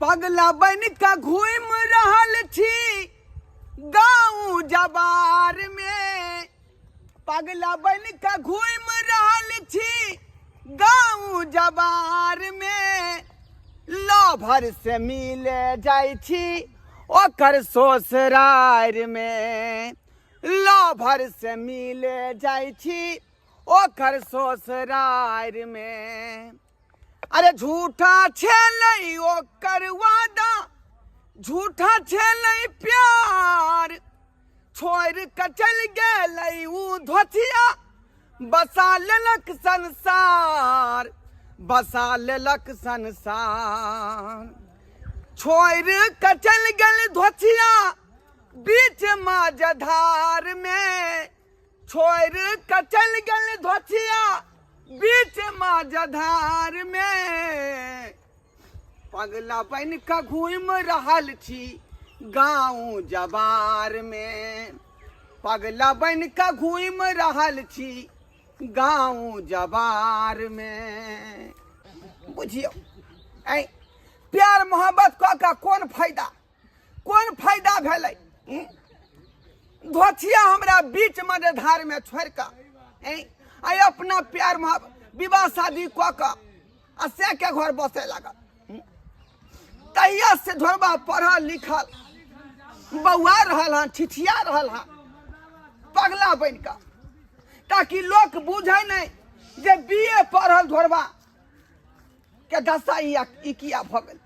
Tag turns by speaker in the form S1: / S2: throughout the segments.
S1: पगला बन का घूम रहल छी गाँव जबार में। पगला बन का घूम रहल छी गाँव जबार में। लभर से मिले जाय छी ओकर ससुरार में। लभर से मिले जाय छी ओकर ससुरार में। अरे झूठा छेलै ओकर वादा, झूठा छेलै प्यार। छोड़ के चल गेलै ऊ धोतिया, बसा लेलक संसार, बसा लेलक संसार। छोड़ के चल गेल धोतिया बीच माझधार में। छोड़ के चल गेल धोतिया बीच माझधार में। पगला बन के घूम रहल छी गाँव जबार में। पगला बन के घूम रहल छी गाँव जबार में। बुझियो ऐ प्यार मोहब्बत का कौन फायदा भेलै? धोतिया हमरा बीच मझधार में छोड़ के आई अपना प्यार मोहब्बत विवाह शादी कऽ के से के घर बसे लागल। तहिया से धोरबा पढ़ल लिखल बौआ रहल हन, ठिठिया रहल हन पगला बन के, ताकि लोग बुझे नहीं जे बीए पढ़ल धोरबा के दशा ई किया भ गेल,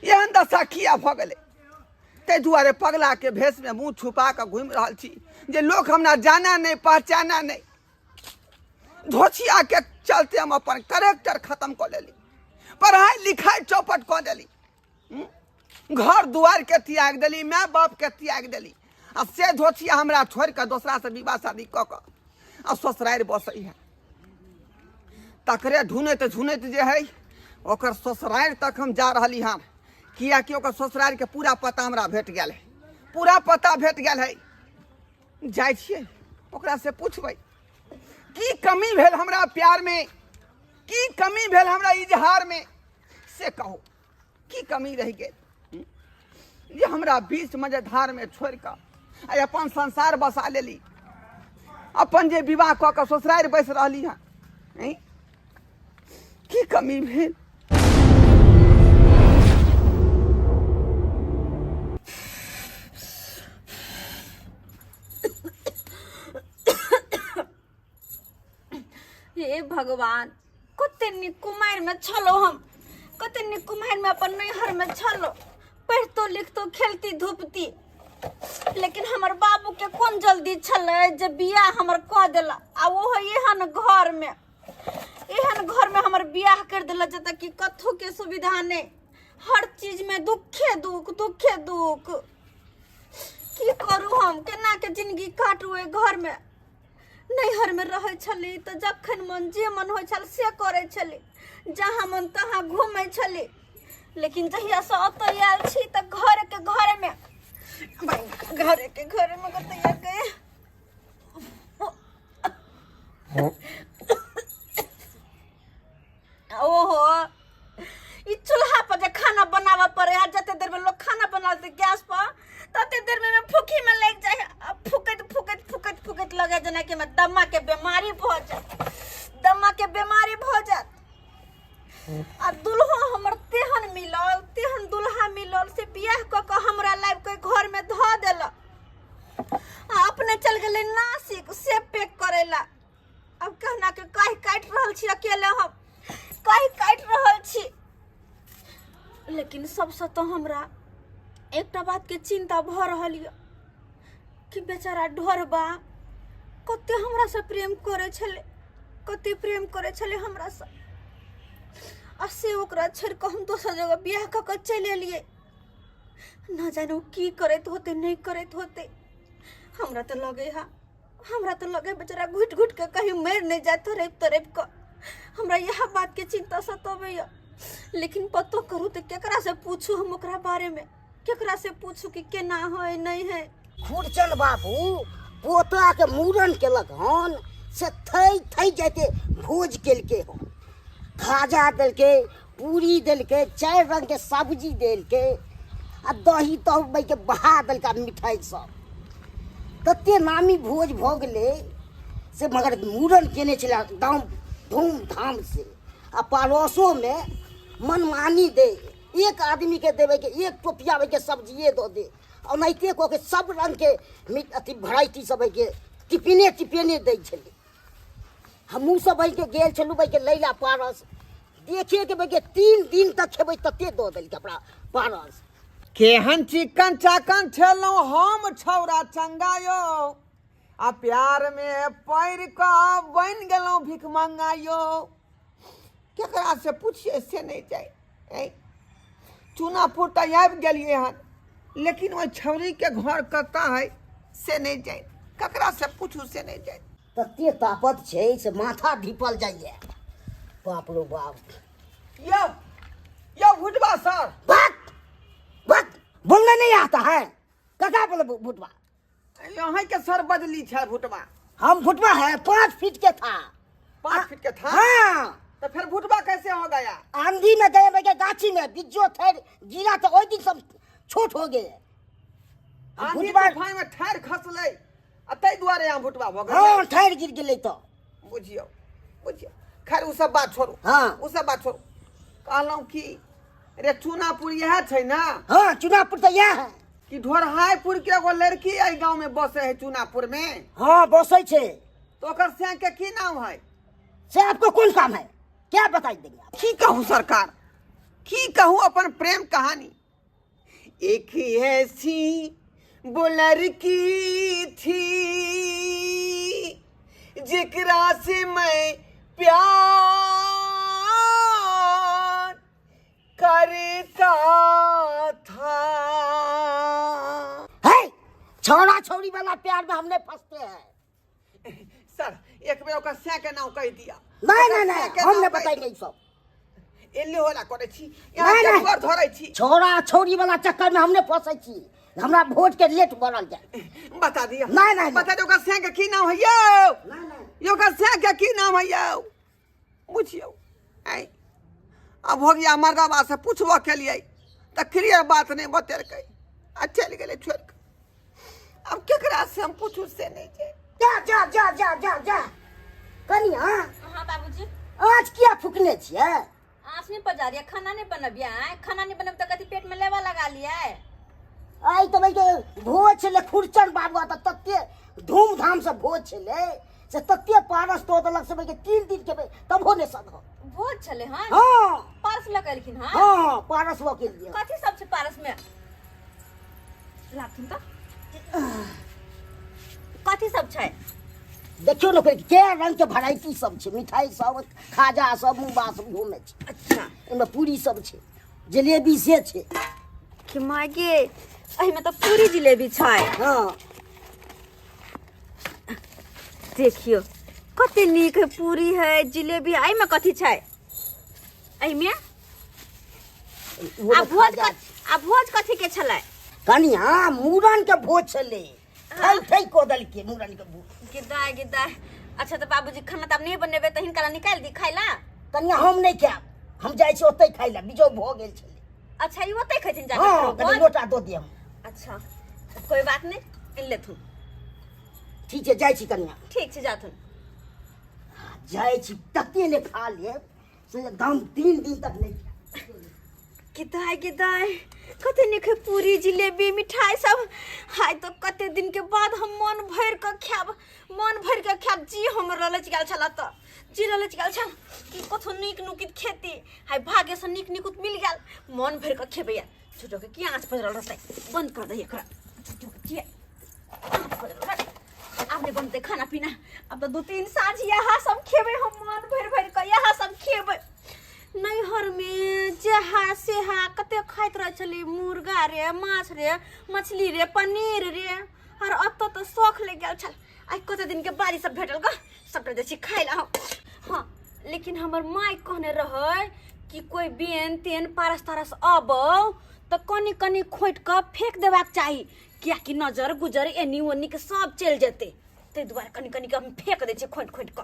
S1: एहन दशा किया भ गेलै। ताहि दुआरे पगला के भेष में मुँह छुपा के घूम रहल छी जे लोग हमरा जाना नहीं पहचाना नहीं। धोतिया के चलते हम अपन कैरेक्टर खत्म कर लेली, पढ़ाई लिखाई चौपट कर देली, घर दुआर के त्याग देली, माय बाप के त्याग देली। आ से धोतिया हमरा छोड़ के दूसरा से विवाह शादी कऽ के ससुरारि बसै है। तकरे ढूंढत जे है ओकर ससुरारि तक हम जा रही हन, कियाकि ओकर ससुरारि के पूरा पता हमरा भेट गेल है, पूरा पता भेट गेल है। जाइ छियै ओकरा से पूछबै की कमी भेल हमरा प्यार में, की कमी भेल हमरा इजहार में, से कहो की कमी रह गेल जे हमरा बीच मझधार में छोड़ के अपन संसार बसा लेली, अपन जे विवाह कऽ के ससुरारि बैस रहली हन। की कमी भेल?
S2: हे भगवान, कते नीक कुमारि में छलो हम, कते नीक कुमारि में अपन नैहर में छलो, पढ़तो लिखतो खेलती धूपती। लेकिन हमर बाबू के कौन जल्दी छले जे बियाह हमर कऽ देला। आ वो एहन घर में हमर बियाह कर देला जतऽ कि कथो के सुविधा नहीं, हर चीज में दुखे दुख। की करू हम, केना के जिंदगी काटू ए घर में? नैहर में रहे छली तो जखन मन जे मन हो छल से करे छली, जहाँ मन तहाँ घूमे छली। लेकिन जहिया से ओतऽ आयल छी तो घर में कतैया गए। ओहो ई चूल्हा पर जे खाना बनावा पड़े है, जते देर में लोग खाना बनाते गैस पर तते देर में फूकी में लग जाए, फूकत लगे जना कि मैं दमा के बीमारी भ जात। आ दुल्हा हमर तेहन दुल्हा मिलल से बियाह क के हमरा लाइव के घर में ध देला। अपने चल गेले नासिक से पैक करेला। अब कहना के काहे काट रहल छी अकेले हम, काहे काट रहल छी। लेकिन सबसे तो हमरा एकटा बात के चिंता भ रहल है कि बेचारा ढोरबा कते हमरा से प्रेम करे छले हमरा से। आ से ओकरा छोड़ के हम दोसर जगह बियाह क के चल एलिए। ना जाने की करत होते नहीं करत होते। हमरा तो लगे बेचारा घुट के कहीं मर नहीं जाए तरेप क। हमरा यह बात के चिंता सतावे। लेकिन पतो करू तो केकरा से पूछू हम ओकरा बारे में, केकरा से पूछू कि केना है नहीं है।
S3: खुरचन बाबू पोता के मूरन केलक हन से थई जाते भोज केलके हन, खाजा देलके, पूरी देलकै, 4 रंग के सब्जी देलकै, आ दही तही के बहा देलकै, मिठाई सब। कते नामी भोज भऽ गेलै से, मगर मूड़न केने छलै एकदम धूमधाम से। आ पड़ोसो में मनमानी दे, एक आदमी के देवे के 1 टोपिया के सब्जिए दो दे, ओनाहिते कऽ के सब रंग के अथी वेराइटी सब के टिफिने दै छलै। हमहूँ सब के गेल छलू के लैला पारस, देखे के 3 दिन तक खेबै तते दऽ देलकै अपना पारस।
S1: केहन चिकन चाकन छलहुँ हम छौरा चंगा यौ, आ प्यार में पड़ कऽ बन गेलहुँ भिख मंगा यौ। केकरा से पूछिए से नहीं जाए। चूनापुर तक आबि गेलिए हन, लेकिन वो छौरी के घर कतऽ है से नहीं जाए। ककरा से पूछू से नहीं जाए।
S3: तते ताकत छै से माथा ढिपल जाइए। बाप रो बाप।
S1: यो भुटवा सर,
S3: वक्त बोलने नहीं आता है। कका बोले भुटवा?
S1: यहाँ के सर बदली है भुटवा।
S3: हम भुटवा है 5 फीट के था।
S1: 5 फीट के था?
S3: हाँ।
S1: तो फिर भुटवा कैसे हो गया?
S3: आंधी में गए के गाछी में बिज्जो थे गिरा, तो वही दिन सब छोट हो गए।
S1: आंधी तूफान में ठार खसले, तै दुआरे यहाँ भुटवा हो गया।
S3: हाँ, ठार गिर गेलै तो।
S1: बुझियो खैर उ सब बात छोड़ू।
S3: हाँ,
S1: उ सब बात छोड़ू। कहलहुँ कि रे चूनापुर यह छै ना?
S3: हाँ, चूनापुर तो यह है
S1: कि ढोरहाईपुर के एगो लड़की एहि गांव में बसे है चूनापुर में।
S3: हाँ, बसे छे।
S1: तो ओकर से के की नाम है?
S3: से आपको कौन काम है, क्या बताई देंगे आप?
S1: की कहूँ सरकार, की कहूँ अपन प्रेम कहानी। एक ऐसी वो लड़की थी जिकरा से मैं प्यार करता था।
S3: है छोरा छोरी वाला प्यार में हमने फंसते हैं।
S1: सर एक बेर ओकर से के नाम कह दिया।
S3: नहीं, हमने बताई नहीं सब।
S1: एले होला करे छी, यहाँ के धरै छी।
S3: छोरा छोरी वाला चक्कर में हमने फंसे छी, हमरा वोट के लेट बढ़ल जाए।
S1: बता दिया।
S3: नहीं,
S1: बता दो ओकर से के की नाम है यौ?
S3: नहीं,
S1: ओकर से के की नाम है यौ? बुझियो आई अब हो गया मर्दाबा से पूछबो के लिए त क्लियर बात नहीं बतेलकै, आ चल गेले छोड़ के। अब केकरा से हम पूछू से नहीं छै।
S3: जा कनिया।
S2: हाँ बाबूजी।
S3: आज क्या फुकने छियै?
S2: आँच नहीं पजा रही, खाना नहीं बनबिया है। खाना नहीं बनब तो कथी पेट में लेवा लगा लिया है।
S3: आई तो भाई के भोज छले खुरचन बाबू, त तते धूमधाम से भोज छले से तते पारस तो देलक से भाई के 3 दिन के तबो ने सद।
S2: भोज छले हां?
S3: हां,
S2: पारस लगलखिन हां?
S3: हां, पारस लो के लिए।
S2: कथी सब छै पारस में? लाथुन त कथी सब छै?
S3: देखियो न के रंग के वैरायटी सब छै, मिठाई सब, खाजा सब, मुंगबा सब घूमे छै।
S2: अच्छा,
S3: एमे पूरी सब छै, जलेबी से छै
S2: कि मागे एहि में तो पूरी जिलेबी छै।
S3: हाँ,
S2: देखियो कते नीक है, पूरी है, जिलेबी। एहि में कथी छै? एहि में आ भोज कथी के छलै?
S3: कनिया मूड़न के भोज छले। ठई को दल के मूड़न के भोज।
S2: गिदाय। अच्छा तो बाबूजी खाना त नहीं बनेबे त हिनका निकाल दी खाइला?
S3: कनिया हम नहीं खाब, हम जाय छी ओतै खाइला, बिजो भ गेल छले।
S2: अच्छा ई ओतै खैथिन जाके?
S3: हां, कनी लोटा दो दियम।
S2: अच्छा कोई बात नहीं, इन लेथुन।
S3: ठीक है, जाय छी कनिया।
S2: ठीक छै, जाथुन।
S3: जाय छी तते ले खा ले से एकदम 3 दिन तक नहीं खा।
S2: गिदाय कते नीक है, पूरी जिलेबी मिठाई सब। हाय तो कते दिन के बाद हम मन भर के खाब, जी हमर ललच गेल छला त जी ललच गेल छल कि कथो नीक नुकित खेती। हाय भागे से नीक नुकित मिल गेल, मन भर के खेबै। या छोटो के की आंच पजरल रहतै, बंद कर दे एकरा। छोटो के की आंच पजरल रहतै, आपने बनते खाना पीना। अब तो 2-3 साँझ यहाँ सब खेबै, हम मन भर के यहाँ सब खेबै। नैहर में जहा सेहा कते खाइत रह छली, मुर्गा रे, माछ रे, मछली रे, पनीर रे, और अब तो शौख ले गेल छल। आई कते दिन के बारी सब भेटल ग, सबटा जैसे खाइला हम। हाँ, लेकिन हमर माय कहने रहे कि कोई बेन तेन पारस तारस आबो तो कनी कनी खोट के फेंक देबाक चाही, किया कि नजर गुजर एनी ओनी के सब चल जेते। ते दुआरे कनी कनी के हम फेंक दे छी खोट के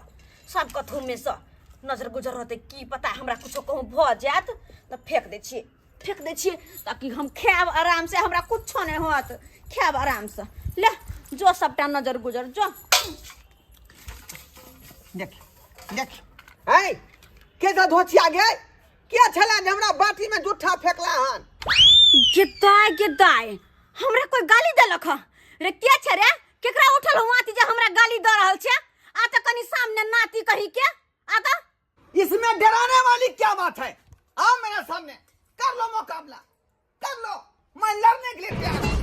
S2: सब कथु में से। नजर गुजर होते की पता हमरा कुछो कहूँ भ जात तो फेंक दे छिए ताकि हम खाब आराम से, हमरा कुछो नहीं होत, खाब आराम से। ले जो सबटा नजर गुजर जो।
S1: देख देख है कैसा धोचिया गए, क्या छला जे हमरा बाटी में जूठा फेंकला हन।
S2: गेदाय हमरा कोई गाली देलक ह रे? क्या छ रे? केकरा उठल हुआती जे हमरा गाली द रहल छे? आ त कनी सामने नाती कही के आ त
S1: इसमें डराने वाली क्या बात है? आओ मेरे सामने, कर लो मुकाबला, कर लो, मैं लड़ने के लिए तैयार हूं।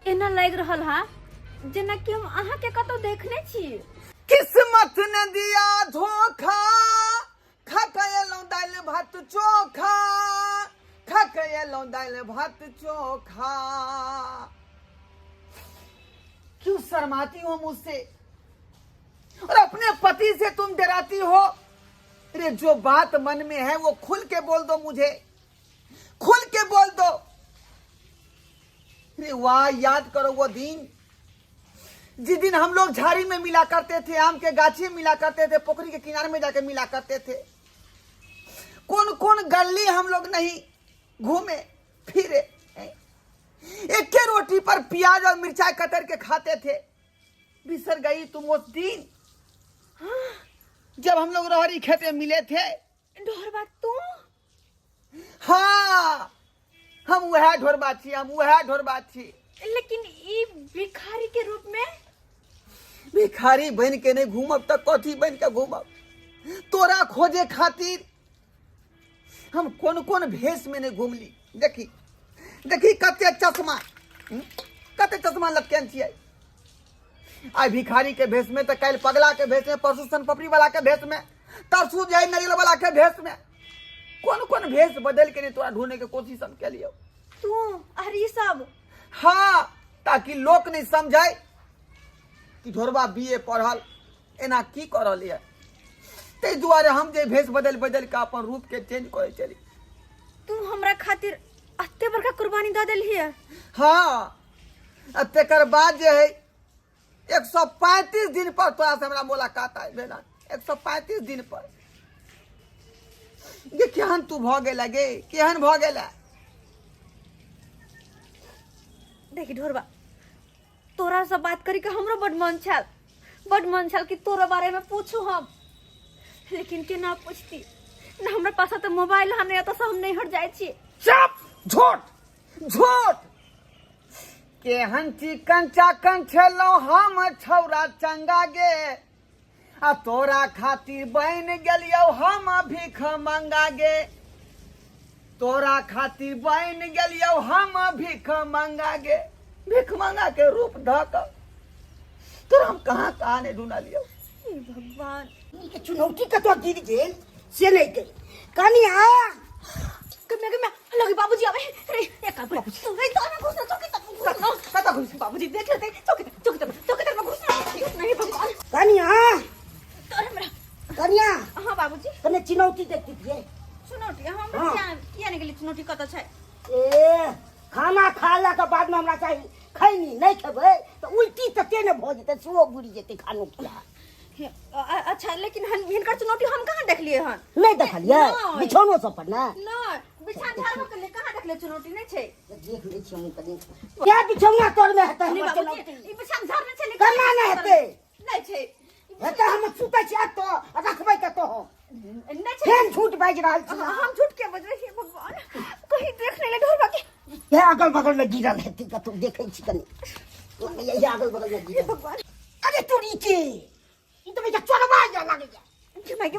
S2: एना लग रहल हा जेना कि हम अहाँ के कतौ देखने छी।
S1: किस्मत ने दिया धोखा, खा के लो दाल भात चोखा, खा के लो दाल भात चोखा। क्यों शर्माती हो मुझसे और अपने पति से तुम डराती हो? अरे जो बात मन में है वो खुल के बोल दो, मुझे खुल के बोल दो। अरे वाह, याद करो वो दिन जिस दिन हम लोग झाड़ी में मिला करते थे, आम के गाछी में मिला करते थे, पोखरी के किनारे में जाके मिला करते थे। कौन कौन गली हम लोग नहीं घूमे फिरे, एक के रोटी पर प्याज और मिर्चाई कतर के खाते थे। बिसर गई तुम उस दिन जब हम लोग रहरी खेते मिले थे।
S2: ढोरबा तू?
S1: हाँ, हम वह ढोरबा छी, हम वह ढोरबा छी।
S2: लेकिन ई भिखारी के रूप में?
S1: भिखारी बन के नहीं घूमब तो कथी बन के घूमब? तोरा खोजे खातिर हम कौन कौन भेष में नहीं घूमली। देखी देखी कते चश्मा, कते चश्मा लटकन छियै। आई भिखारी के भेष में, तो कल पगला के भेष में, परसों सन पपड़ी वाला के भेष में, तरसू जाए नरियल वाला के भेष में। कौन कौन भेष बदल के नहीं तोरा ढूंढने के कोशिश हम के लिए।
S2: तू अरे सब?
S1: हाँ, ताकि लोग नहीं समझाए कि ढोरबा बीए पढ़ल एना की करल है। ते दुआरे हम जे भेष बदल बदल के अपन रूप के चेंज करे चली।
S2: तू हमरा खातिर अत्ते बड़का कुर्बानी द देली है।
S1: हाँ, तेकर बाद जे है 135 दिन पर तोरा से हमरा मुलाकात आई भेला। 135 दिन पर ये केहन तू भ गेला गे, केहन भ गेला।
S2: देखी ढोरबा, तोरा से बात करी के हमरो बड मन छल कि तोरा बारे में पूछू हम, लेकिन के ना पूछती ना। हमरा पास तो मोबाइल है नहीं, तो से हम नहीं हट जाए छी।
S1: चुप, झूठ झूठ। केहन चिकन चाकन छलो हम छौरा चंगा गे, आ तोरा खातिर बन गेलियो हम भीख मंगा गे। तोरा खातिर बन गेलियो हम भीख मंगा गे। भीख मंगा के रूप धक तोरा हम कहाँ कहाँ ने ढूंढा लियो।
S2: हे भगवान,
S3: के चुनौती कतो गिर गेल से नहीं गई कनिया।
S2: कमे लगे बाबूजी आवे रे। एक बाबूजी रे, तो ना घुसना चौकी तक घुसना।
S1: कता घुस
S2: बाबूजी देख लेते चौकी तक में घुसना नहीं। भगवान
S3: कनिया,
S2: तोरे हमरा।
S3: कनिया
S2: हां बाबूजी,
S3: तने चुनौती देखती थी।
S2: चुनौती हमरा किया नहीं गेली? चुनौती कत छै?
S3: ए खाना खाला के बाद में हमरा चाहिए खैनी, नहीं खेबै तो उल्टी तते ने भ जेते, सुओ बुड़ी जेते खानो खिला।
S2: अच्छा, लेकिन हिनकर चुनौती हम कहाँ देखलिए हन?
S3: नहीं देखलिए बिछौनो सब पर ना।
S2: नहीं, बिछान झाड़ो के लिए कहाँ देखले चुनौती नहीं छै।
S3: देख ले छी हम कनी क्या बिछौना तोर में हेतै हमर
S2: बाबूजी,
S3: चुनौती।
S2: ई बिछान झाड़ नहीं छै।
S3: कना नहीं हेतै,
S2: नहीं छै
S3: हेतै हम सुतै छी तो रखबै कतो हो।
S2: नहीं छै।
S3: फेन झूठ बाज रहल छी।
S2: हम झूठ के बज रही है भगवान, कहीं देख नहीं ले ढोरबा के।
S3: हे अगल बगल में गिरल हेतै कतो देखै छी कनी। ये अगल बगल में गिरल
S2: भगवान,
S3: अरे तोरी के ई तो बेटा चोरवा जा लागे जा।
S2: के मैं की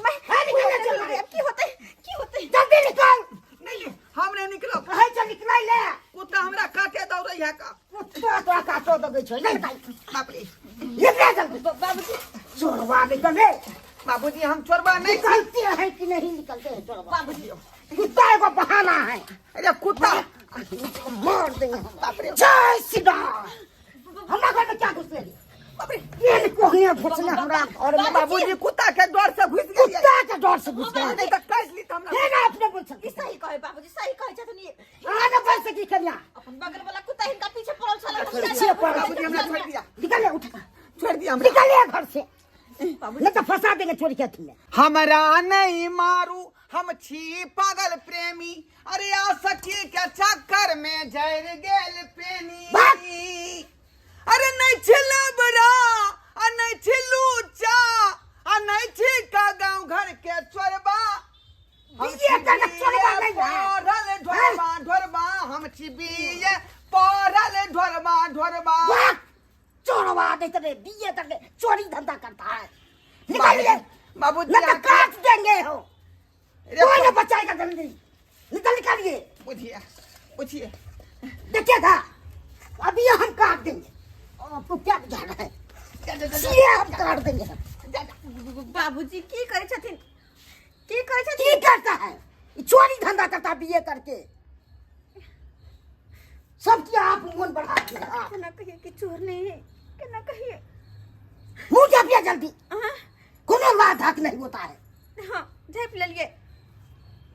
S2: होते
S3: जल्दी निकल।
S1: नहीं हम नहीं निकलो।
S3: कहे चल निकलै ले,
S1: कुत्ता हमरा काटे दौड़ै है का।
S3: कुत्ता तो काटो दगे छै नहीं भाई।
S1: बाप रे,
S3: ये ले जल्दी।
S2: बाबूजी।
S3: चोरवा निकले।
S1: बाबूजी हम चोरबा नहीं।
S3: निकलते हैं कि नहीं निकलते हैं चोरवा?
S2: बाबूजी,
S3: कुत्ता को बहाना है।
S1: अरे कुत्ता
S3: मार देंगे हम। बाप रे, जय श्री राम। हमरा घर में क्या घुस गई?
S1: बाप रे
S3: ये कोहनिया घुसले हमरा घर में।
S1: बाबूजी कुत्ता के डर से घुस गई
S3: कुत्ता के डर से घुस गए।
S1: नहीं तो कैस ली हमरा
S3: हे ना अपने बोल सकती।
S2: सही कहे बाबूजी, सही कहे छथुन। ये
S3: आगे बढ़ सकी कन्या।
S2: अपन बगल वाला कुत्ता हिनका पीछे पड़ल छला।
S3: पीछे पड़।
S1: बाबूजी हमरा छोड़ दिया,
S3: निकल उठ।
S1: छोड़ दिया हमरा।
S3: निकलिए घर से। नहीं तो फंसा देंगे चोरी के थी।
S1: हमरा नहीं मारू, हम छी पागल प्रेमी। अरे आ सखी के चक्कर में जर गेल पेनी। अरे नहीं छिला बरा, आ नहीं छिलू चा, आ नहीं छी का गांव घर के चोरबा।
S3: ये का चोरबा नहीं है।
S1: पढ़ल ढोरबा ढोरबा, हम छी बीए पढ़ल ढोरबा ढोरबा।
S3: चोरवा देते रे बीए तक चोरी धंधा करता है। निकलिए
S1: बाबूजी
S3: नहीं तो काट देंगे हो। कोई ना बचाएगा जल्दी। निकलिए।
S1: पूछिए पूछिए।
S3: देखिए था अभी हम काट देंगे। आपको क्या बुझा रहा है? ये हम काट देंगे।
S2: बाबूजी की करे छथिन? की करे
S3: की
S2: छथिन?
S3: करता है? चोरी धंधा करता बीए करके। सब क्या आप मन बढ़ा दिया।
S2: केना कहिए कि चोर नहीं है, केना कहिए।
S3: मुंह झापिया जल्दी।
S2: हाँ
S3: कोनो बात हक नहीं होता है।
S2: हाँ झेप ले लिए।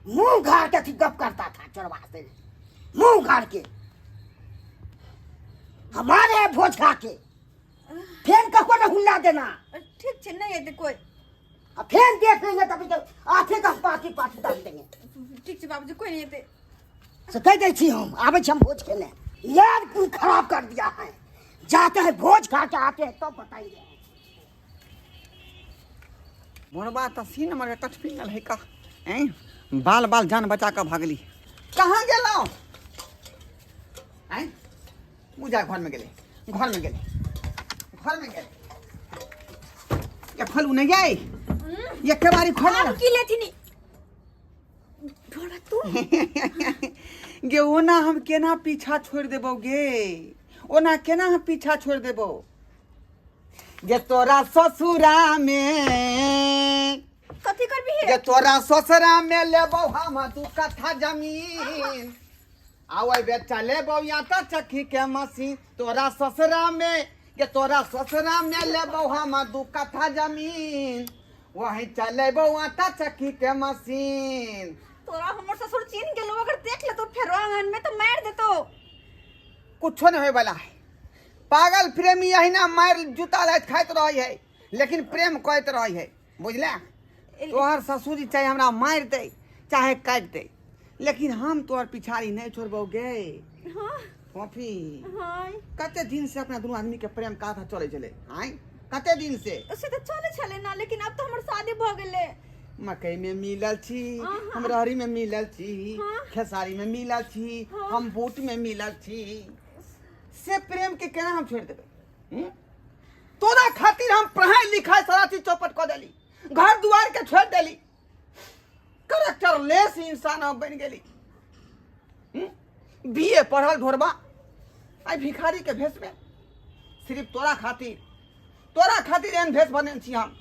S3: मुंह गाड़ के थी गप करता था चोरवा से। मुंह गाड़ के हमारे भोज खा के फेन का को न हुल्ला देना।
S2: ठीक छे, नहीं है कोई।
S3: अब फेन देख लेंगे तभी तो आंखें का पाटी पाटी डाल देंगे।
S2: ठीक छे बाबूजी, कोई नहीं है।
S3: से कह दै छी हम आवे छी हम भोज खेले। यार कुल खराब कर दिया है। जाते हैं भोज खा के आते हैं तो बताएंगे।
S1: मोरबा तो सी नंबर के कट पिंगल है का। बाल बाल जान बचा कर भागली। कहाँ गेलो? पूजा घर में गेले, घर में गेले, घर में गेले। ये फलू नहीं गए, ये केवारी खोल
S2: आप की लेथी नी ढोला तू।
S1: गे ओना हम केना पीछा छोड़ देबो गे, ओना केना हम पीछा छोड़ देबो गे। तोरा ससुरा में
S2: कथी करबी
S1: गे,
S2: है?
S1: तोरा ससुरा में लेबो हम 2 कट्ठा जमीन। आवे बेटा लेबो या तो चक्की के मशीन। तोरा ससुरा में गे, तोरा ससुरा में लेबो हम 2 कट्ठा जमीन। वहीं चलेबो आटा चक्की के मशीन।
S2: तोरा हमर ससुर चीन गेलो, अगर देख ले तो फेर आंगन में तो मार देतो।
S1: कुछो नहीं होय वाला है। पागल प्रेमी यही ना मार जूता लाइत खाइत रही है, लेकिन प्रेम कहत रही है। बुझला? तोहर ससुरी चाहे हमरा मार दे चाहे काट दे, लेकिन हम तोहर पिछाड़ी नहीं छोड़बोगे।
S2: हाँ
S1: कॉफी
S2: हाँ
S1: कते दिन से अपना दोनों आदमी के प्रेम का था चले चले आय कते दिन से
S2: उसे तो चले छले ना, लेकिन अब तो हमर शादी भ गेले।
S1: मकई में मिलल छी,
S2: हाँ।
S1: हम रहरी में मिलल छी,
S2: हाँ।
S1: खेसारी में मिलल छी,
S2: हाँ।
S1: हम बूट में मिलल छी। से प्रेम के केना हम छोड़ देबे? तोरा खातिर हम पढ़ाई लिखाई सारा चीज चौपट कर देली, घर दुआर के छोड़ देली, करेक्टर लेस इंसान हम बन गेली। बीए पढ़ल ढोरबा आई भिखारी के भेष में, सिर्फ तोरा खातिर एहन भेष बने छी हम।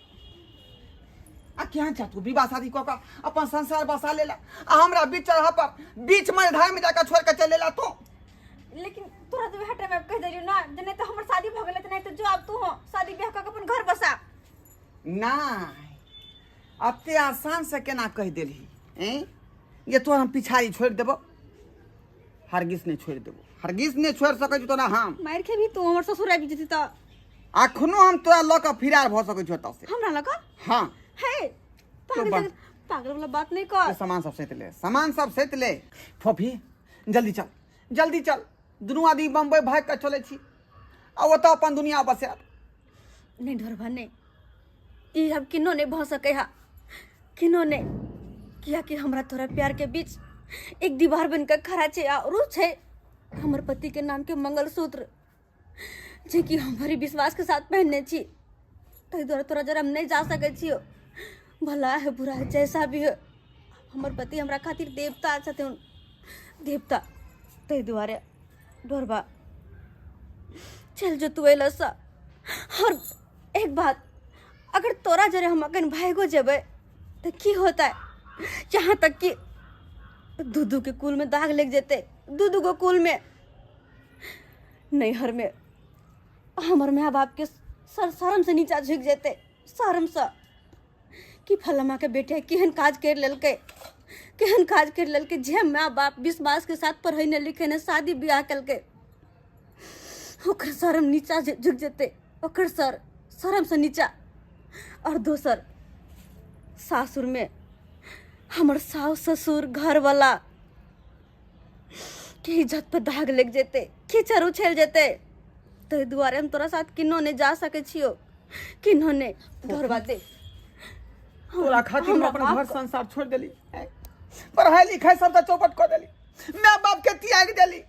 S1: आ क्या चाह तू विवाह शादी कऽ के अपन संसार बसा लेला, आ हमरा बीच चढ़ा पर बीच में धार में जाकर छोड़ के चले ला तू।
S2: लेकिन तोरा तो हटे में कह देलियो ना, जे नहीं तो हमर शादी भ गेले, नहीं तो जो अब तू हो शादी ब्याह करके अपन घर बसा।
S1: नहीं अब ते आसान से केना कह देली ये तो हम पिछाड़ी छोड़ देबो? हरगिज नहीं छोड़ देबो, हरगिज नहीं छोड़ सकै छी तोरा हम।
S2: मार के भी तू हमर ससुर आबि जति त
S1: अखनो हम तोरा लऽ के फिरार भ सकै छी ओतऽ से।
S2: हमरा लगा
S1: हाँ
S2: है
S1: तो
S2: पागल पागल वाला बात नहीं कर।
S1: सामान सब सैत ले, सामान सब सैत ले। फोफी जल्दी चल, जल्दी चल, दुनू आदमी बम्बई भाग के चले छी, आ ओतऽ अपन दुनिया बसात।
S2: नहीं ढोर भने ई अब किनो नहीं भ सकै हा, किनो नहीं, किया कि हमरा तोरा प्यार के बीच एक दीवार बनकर खड़ा छे, और उ छे हमर पति के नाम के मंगलसूत्र, जे कि हमारी विश्वास के साथ पहनने छी। तै द्वारा तोरा जरा हम नहीं जा सकै छियो, भला है बुरा है जैसा भी है, हमर पति हमरा खातिर देवता छथिन, देवता। तै द्वारे ढोरबा चल जो तू एला सा। और एक बात, अगर तोरा जरे हम अगन भाईगो जेबे तो की होता है, यहाँ तक कि दूधू के कुल में दाग लग जेते, दूधू को कुल में, नैहर में हमर माँ बाप के सर शर्म से नीचा झुक जेते, शर्म से कि फलमा के बेटे केहन काज कर लेलकै, केहन काज कर लेलकै, जे माँ बाप विश्वास के साथ पढ़ेने लिखेने शादी ब्याह केलकै, ओकर शर्म नीचा झुक जेते, ओकर शर्म से नीचा। और दोसर सासुर में हमर सास ससुर घर वाला के इज्जत पे दाग लग जेते, कीचड़ उछल जेते। ताहि दुआरे हम तोरा साथ किन्नो ने जा सके छियो, किन्नो ने घरवा दे।
S1: तोरा खातिर हम अपन घर संसार छोड़ देली, पढ़ाई लिखाई सब तो चौपट कर देली, माँ बाप के त्याग देली।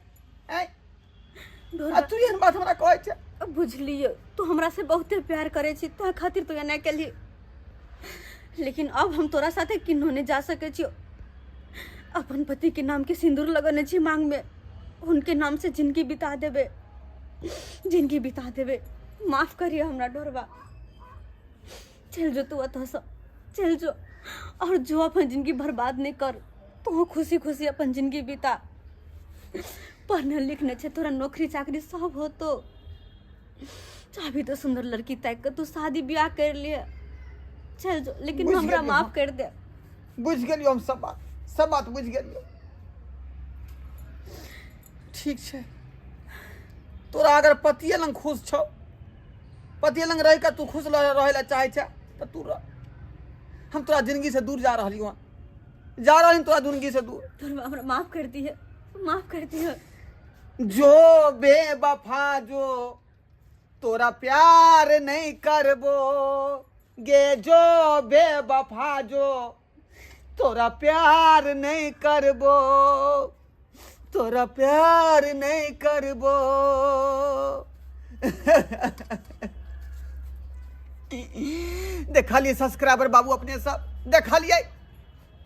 S1: तू एहन बात हमरा कहै छै?
S2: बुझलियो तू हमरा से बहुते प्यार करे छी, तो खातिर तू एना केली, लेकिन अब हम तोरा साथे किन्नो ने जा सके छियो। अपन पति के नाम के सिंदूर लगने छी मांग में, उनके नाम से जिंदगी बिता देबे, जिंदगी बिता देबे। माफ करिए हमरा डोरवा, चल जो तू अतः से, चल जो, और जो अपन जिंदगी बर्बाद नहीं कर, तो खुशी खुशी अपन जिंदगी बिता। पढ़ने लिखने छे, तोरा नौकरी चाकरी सब हो, तो चाबी तो सुंदर लड़की तय कर, तू शादी ब्याह कर लिए, चल जो, लेकिन हमरा माफ कर दे।
S1: बुझ गेलियो, हम सब बात बुझ गेलियो। ठीक छै, तोरा अगर पतिये लंग खुश छौ, पतिये लंग रह के तू खुश रहे ला चाहे छै, तो तू रह। हम तोरा जिंदगी से दूर जा रही हूँ, जा रही तोरा जिंदगी से दूर।
S2: तोरा हमरा माफ कर दिए, माफ कर दिए।
S1: जो बेवफा जो तोरा प्यार नहीं करबो गे, जो बेवफा जो तोरा प्यार नहीं करबो, तोरा प्यार नहीं करबो। देखलिए सब्सक्राइबर बाबू अपने सब, देखलिए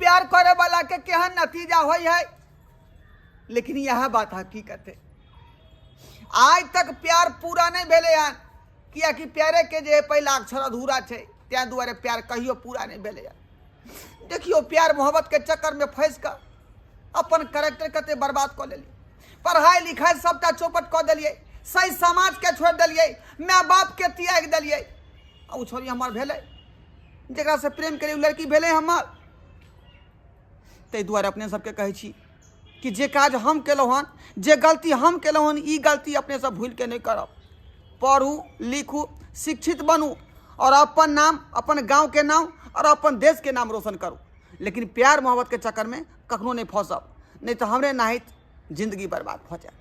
S1: प्यार करे वाला के केहन नतीजा होय है। लेकिन यह बात हकीकत है, आज तक प्यार पूरा नहीं भेले हन, कियाकि प्यारे के जे पहला अक्षर अधूरा छै, त्या दुआरे प्यार कहियो पूरा नहीं भेले हन। देखियो प्यार मोहब्बत के चक्कर में फंस कर अपन कैरेक्टर कते बर्बाद कर लेली, पढ़ाई लिखाई सबटा चौपट कर देलिए, सही समाज के छोड़ देलिए, माँ बाप के त्याग देलिए। आ छोरी हमार भेले, जकरा से प्रेम करे लड़की भेले हमार। ताहि दुआरे अपने सबके कहै छी कि जे काज हम केलहुँ हन, जे गलती हम केलहुँ हन, ई गलती अपने सब भूल के नहीं करब। पढ़ू लिखू, शिक्षित बनू, और अपन नाम, अपन गांव के नाम और अपन देश के नाम रोशन करू। लेकिन प्यार मोहब्बत के चक्कर में कखनो नहीं फंसब, नहीं तो हमरे नाहित जिंदगी बर्बाद हो जाए।